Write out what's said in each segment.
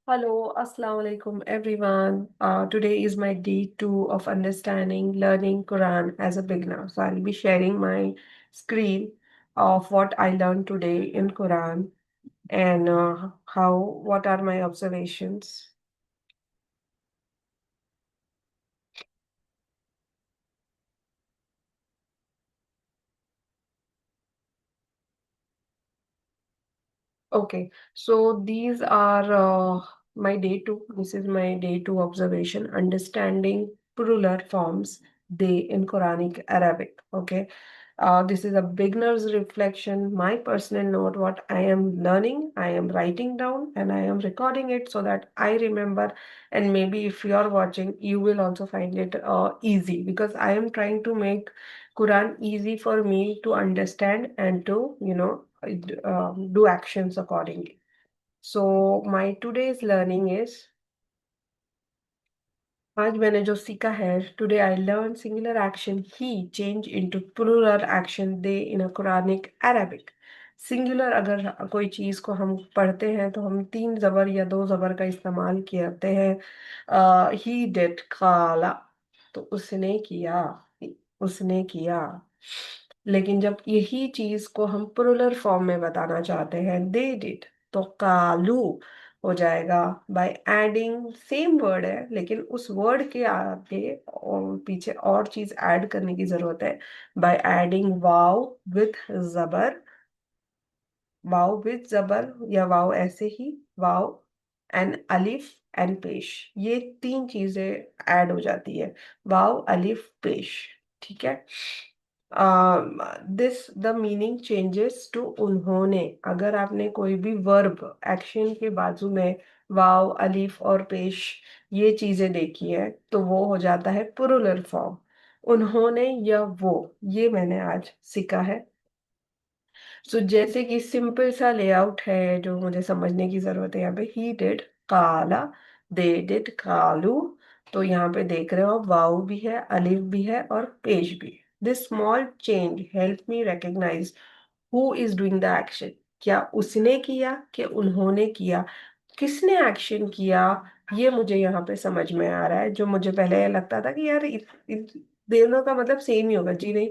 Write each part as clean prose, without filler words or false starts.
Hello, Assalamu alaikum, everyone. Today is my day two of understanding learning Quran as a beginner. So I'll be sharing my screen of what I learned today in Quran and what are my observations. Okay, so these are my day two. This is my day two observation, understanding plural forms, they in Quranic Arabic. Okay, this is a beginner's reflection, my personal note, what I am learning, I am writing down and I am recording it so that I remember. And maybe if you are watching, you will also find it easy because I am trying to make Quran easy for me to understand and to, do actions accordingly. So my today's learning is आज मैंने जो सीखा है today I learned singular action he change into plural action they in a Quranic Arabic. Singular अगर कोई चीज को हम पढ़ते हैं तो हम तीन जबर या दो जबर का इस्तेमाल करते हैं ही डिड काला तो उसने किया उसने किया लेकिन जब यही चीज को हम प्लुरल फॉर्म में बताना चाहते हैं दे डिड तो कालू हो जाएगा बाय एडिंग सेम वर्ड है लेकिन उस वर्ड के आगे और पीछे और चीज ऐड करने की जरूरत है बाय एडिंग वाव विथ जबर वाव विथ जबर या वाव ऐसे ही वाव एंड अलिफ एंड पेश ये तीन चीजें ऐड हो जाती है वाव अलिफ पेश ठीक है this the meaning changes to उन्होंने अगर आपने कोई भी वर्ब एक्शन के बाजू में वाव अलीफ और पेश ये चीजें देखी है तो वो हो जाता है प्लुरल फॉर्म उन्होंने या वो ये मैंने आज सीखा है सो जैसे कि सिंपल सा लेआउट है जो मुझे समझने की जरूरत है यहाँ पे ही डिड काला दे डिड कालू तो यहाँ पे देख रहे हो वाव भी है अलिफ भी है और पेश भी this small change help me recognise who is doing the action क्या उसने किया कि उन्होंने किया किसने एक्शन किया ये मुझे यहाँ पे समझ में आ रहा है जो मुझे पहले लगता था कि यार दोनों का मतलब सेम ही होगा जी नहीं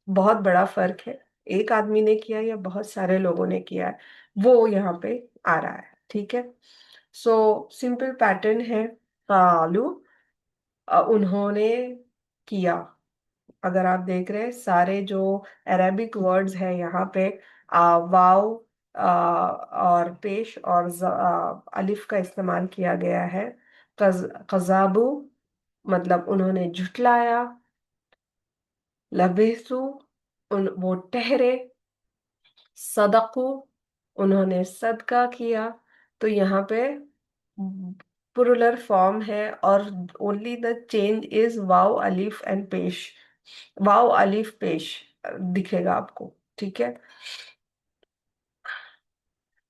बहुत बड़ा फर्क है एक आदमी ने किया या बहुत सारे लोगों ने किया है वो यहाँ पे आ रहा है ठीक है सो सिंपल पैटर्न है कालू उन्होंने किया अगर आप देख रहे हैं सारे जो अरेबिक वर्ड्स है यहाँ पे वाव और पेश और अलिफ का इस्तेमाल किया गया है कजाबू मतलब उन्होंने झुठलाया लबेसु वो ठहरे सदकू उन्होंने सदका किया तो यहाँ पे प्लुरल फॉर्म है और only the change is wow Alif and पेश वाव अलीफ पेश दिखेगा आपको ठीक है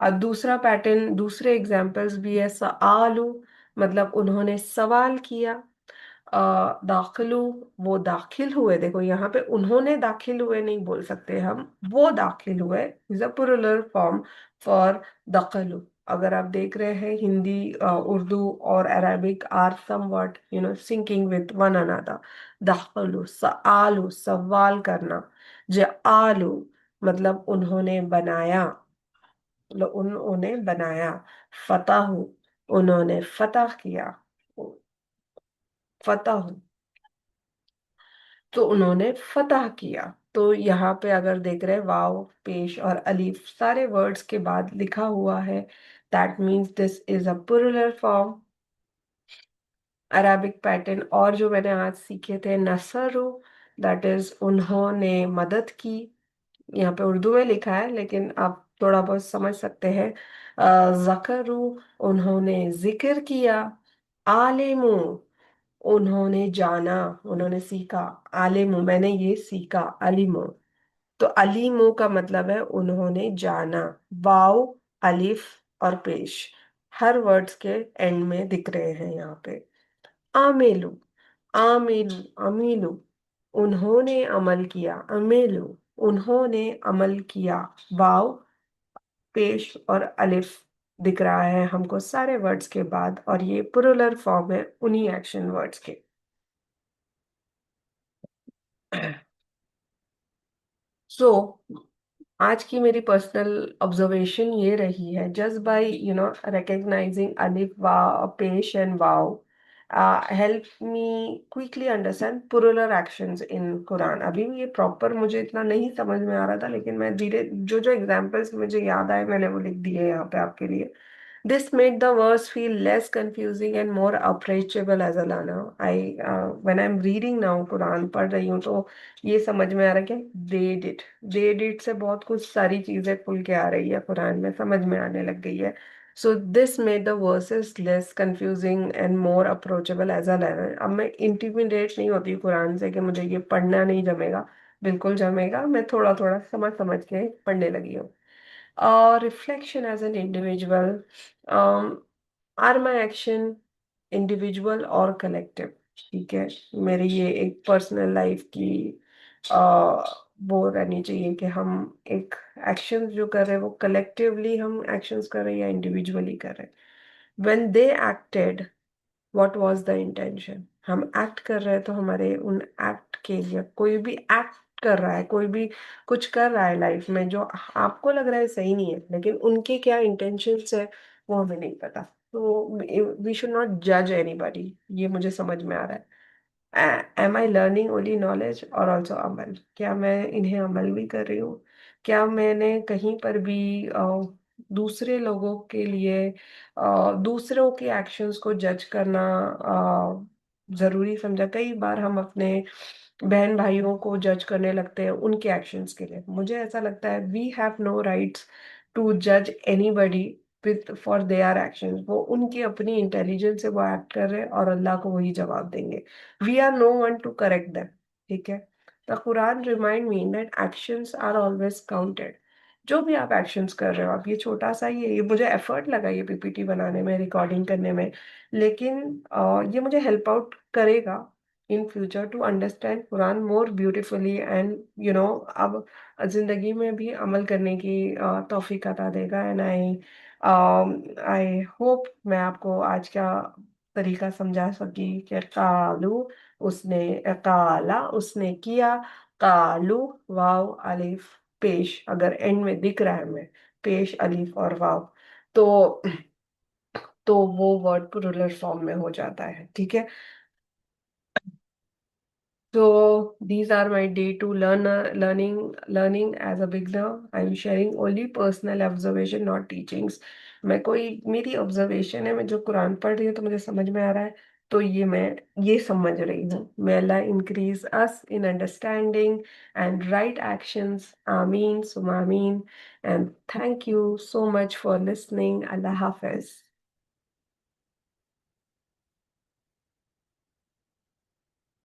और दूसरा पैटर्न दूसरे एग्जांपल्स भी है सआलू मतलब उन्होंने सवाल किया दाखिलू वो दाखिल हुए देखो यहाँ पे उन्होंने दाखिल हुए नहीं बोल सकते हम वो दाखिल हुए is a plural form for दखलू अगर आप देख रहे हैं हिंदी उर्दू और Arabic are somewhat syncing with one another दाखिलू सआलू सवाल करना आलू मतलब उन्होंने बनाया उन्होंने बनाया फतह उन्होंने फतह किया फतह तो उन्होंने फतह किया तो यहाँ पे अगर देख रहे हैं वाव पेश और अलीफ सारे वर्ड्स के बाद लिखा हुआ है that means this is a plural form Arabic pattern और जो मैंने आज सीखे थे नसरु दैट इज उन्होंने मदद की यहाँ पे उर्दू में लिखा है लेकिन आप थोड़ा बहुत समझ सकते हैं जकरू उन्होंने जिक्र किया आलिमू उन्होंने जाना उन्होंने सीखा आलिमू मैंने ये सीखा अलीमू तो अलीमू का मतलब है उन्होंने जाना वाव अलिफ और पेश हर वर्ड्स के एंड में दिख रहे हैं यहाँ पे आमेलू आमेलू अमीलू उन्होंने अमल किया अमेलू उन्होंने अमल किया वाव पेश और अलिफ दिख रहा है हमको सारे वर्ड्स के बाद, और ये प्लुरल फॉर्म है उन्हीं एक्शन वर्ड्स के। सो आज की मेरी पर्सनल ऑब्जर्वेशन ये रही है, just by recognizing alif, wow, pesh and wow help me quickly understand plural actions in Quran। अभी भी ये प्रॉपर मुझे इतना नहीं समझ में आ रहा था, लेकिन मैं धीरे जो जो एग्जांपल्स मुझे याद आए मैंने वो लिख दिए यहाँ पे आपके लिए। This made the verse feel less confusing and more approachable as a learner। When I'm reading now Quran पढ़ रही हूँ तो ये समझ में आ रहा है कि they did से बहुत कुछ सारी चीजें खुल के आ रही है कुरान में, समझ में आने लग गई है। So this made the verses less confusing and more approachable as a learner। अब मैं इंटिमिडेट नहीं होती कुरान से कि मुझे ये पढ़ना नहीं जमेगा, बिल्कुल जमेगा, मैं थोड़ा थोड़ा समझ समझ के पढ़ने लगी हूँ। Reflection as an individual, are my action individual और collective? ठीक है, मेरी ये एक पर्सनल लाइफ की वो रहनी चाहिए कि हम एक एक्शंस जो कर रहे हैं वो कलेक्टिवली हम एक्शंस कर रहे हैं या इंडिविजुअली कर रहे हैं। When they acted, what was the intention? हम एक्ट कर रहे हैं तो हमारे उन एक्ट के लिए, कोई भी एक्ट कर रहा है, कोई भी कुछ कर रहा है लाइफ में जो आपको लग रहा है सही नहीं है, लेकिन उनके क्या इंटेंशंस है वो हमें नहीं पता। तो वी शुड नॉट जज एनीबॉडी, ये मुझे समझ में आ रहा है। Am I learning only knowledge और ऑल्सो अमल? क्या मैं इन्हें अमल भी कर रही हूँ? क्या मैंने कहीं पर भी दूसरे लोगों के लिए दूसरों के एक्शंस को जज करना जरूरी समझा? कई बार हम अपने बहन भाइयों को जज करने लगते हैं उनके एक्शंस के लिए। मुझे ऐसा लगता है we have no rights to जज anybody with for their actions. वो उनकी अपनी इंटेलिजेंस से वो एक्ट कर रहे हैं और अल्लाह को वही जवाब देंगे। We are no one to correct them. ठीक है, the Quran remind me that actions are always counted. जो भी आप एक्शंस कर रहे हो, आप ये छोटा सा ही है, ये मुझे एफर्ट लगा ये पीपीटी बनाने में, रिकॉर्डिंग करने में, लेकिन ये मुझे हेल्प आउट करेगा in future to understand Quran more beautifully and अब जिंदगी में भी अमल करने की तौफीक अता देगा। एंड आई होप मैं आपको आज का तरीका समझा सकी कि कालू उसने, काला उसने किया, कालू वाव अलिफ पेश, अगर एंड में दिख रहा है हमें पेश अलिफ और वाव, तो वो वर्ड प्लुरल फॉर्म में हो जाता है। ठीक है, so these are my day to learning as a beginner। I'm sharing only personal observation, not teachings। मैं कोई मेरी ऑब्जर्वेशन है, मैं जो कुरान पढ़ रही हूँ तो मुझे समझ में आ रहा है, तो ये मैं ये समझ रही हूँ। May Allah increase us in understanding and right actions। Ameen summa ameen। And thank you so much for listening। Allah Hafiz।